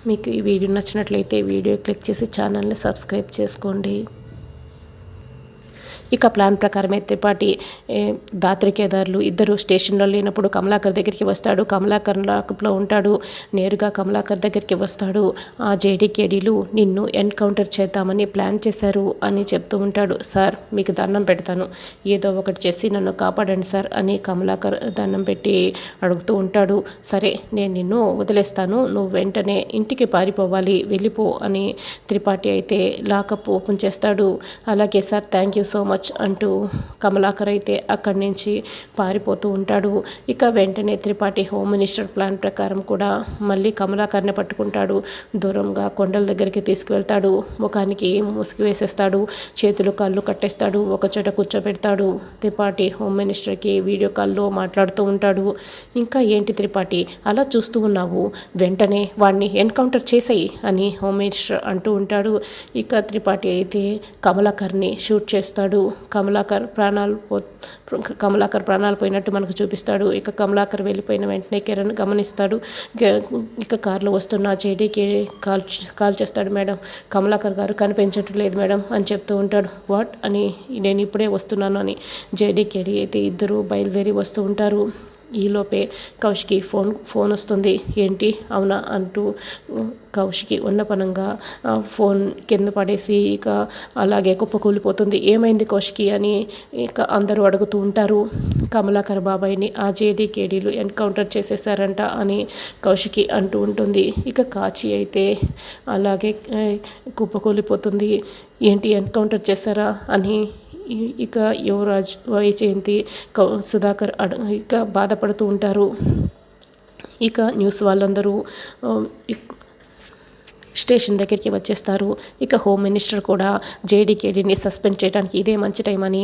మీకు ఈ వీడియో నచ్చినట్లయితే వీడియో క్లిక్ చేసి ఛానల్ని సబ్స్క్రైబ్ చేసుకోండి. ఇక ప్లాన్ ప్రకారమే త్రిపాఠి దాత్రి కేదార్లు ఇద్దరు స్టేషన్లో లేనప్పుడు కమలాకర్ దగ్గరికి వస్తాడు. కమలాకర్ లాకప్లో ఉంటాడు. నేరుగా కమలాకర్ దగ్గరికి వస్తాడు. ఆ జేడీకేడీలు నిన్ను ఎన్కౌంటర్ చేద్దామని ప్లాన్ చేశారు అని చెప్తూ ఉంటాడు. సార్ మీకు దండం పెడతాను, ఏదో ఒకటి చేసి నన్ను కాపాడండి సార్ అని కమలాకర్ దండం పెట్టి అడుగుతూ ఉంటాడు. సరే నేను నిన్ను వదిలేస్తాను, నువ్వు వెంటనే ఇంటికి పారిపోవాలి, వెళ్ళిపో అని త్రిపాఠి అయితే లాకప్ ఓపెన్ చేస్తాడు. అలాగే sir thank you so much అంటూ కమలాకర్ అయితే అక్కడి నుంచి పారిపోతూ ఉంటాడు. ఇక వెంటనే త్రిపాఠి హోమ్ మినిస్టర్ ప్లాన్ ప్రకారం కూడా మళ్ళీ కమలాకర్ని పట్టుకుంటాడు. దూరంగా కొండల దగ్గరికి తీసుకువెళ్తాడు. ముఖానికి ముసుగు వేసేస్తాడు. చేతులు కాళ్ళు కట్టేస్తాడు. ఒక చోట కూర్చోబెడతాడు. త్రిపాఠి హోమ్ మినిస్టర్కి వీడియో కాల్లో మాట్లాడుతూ ఉంటాడు. ఇంకా ఏంటి త్రిపాఠి అలా చూస్తూ ఉన్నావు, వెంటనే వాడిని ఎన్కౌంటర్ చేసేయి అని హోమ్ మినిస్టర్ అంటూ ఉంటాడు. ఇక త్రిపాఠి అయితే కమలాకర్ని షూట్ చేస్తాడు. కమలాకర్ ప్రాణాలు పోయినట్టు మనకు చూపిస్తాడు. ఇక కమలాకర్ వెళ్ళిపోయిన వెంటనే కిరణ్ గమనిస్తాడు. ఇక కారులో వస్తున్న జేడీకి కాల్ చేస్తాడు. మేడం కమలాకర్ గారు కనిపించటం లేదు మేడం అని చెప్తూ ఉంటాడు. వాట్ అని నేను ఇప్పుడే వస్తున్నాను అని జేడీకేడీ అయితే ఇద్దరు బయలుదేరి వస్తూ ఉంటారు. ఈలోపే కౌశికి ఫోన్ వస్తుంది. ఏంటి అవునా అంటూ కౌశికి ఉన్నపనంగా ఫోన్ కింద పడేసి ఇక అలాగే కుప్పకూలిపోతుంది. ఏమైంది కౌశికి అని ఇక అందరూ అడుగుతూ ఉంటారు. కమలాకర్ బాబాయ్ని ఆ జేడీకేడీలు ఎన్కౌంటర్ చేసేసారంట అని కౌశికి అంటూ ఉంటుంది. ఇక కాచి అయితే అలాగే కుప్పకూలిపోతుంది. ఏంటి ఎన్కౌంటర్ చేశారా అని ఇక యువరాజ్, వైజయంతి, సుధాకర్ ఇక బాధపడుతూ ఉంటారు. ఇక న్యూస్ వాళ్ళందరూ స్టేషన్ దగ్గరికి వచ్చేస్తారు. ఇక హోమ్ మినిస్టర్ కూడా జేడీకేడీని సస్పెండ్ చేయడానికి ఇదే మంచి టైం అని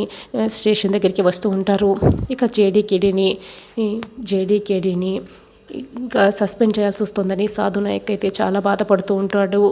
స్టేషన్ దగ్గరికి వస్తూ ఉంటారు. ఇక జేడీకేడీని ఇంకా సస్పెండ్ చేయాల్సి వస్తుందని సాధు నాయక్ అయితే చాలా బాధపడుతూ ఉంటాడు.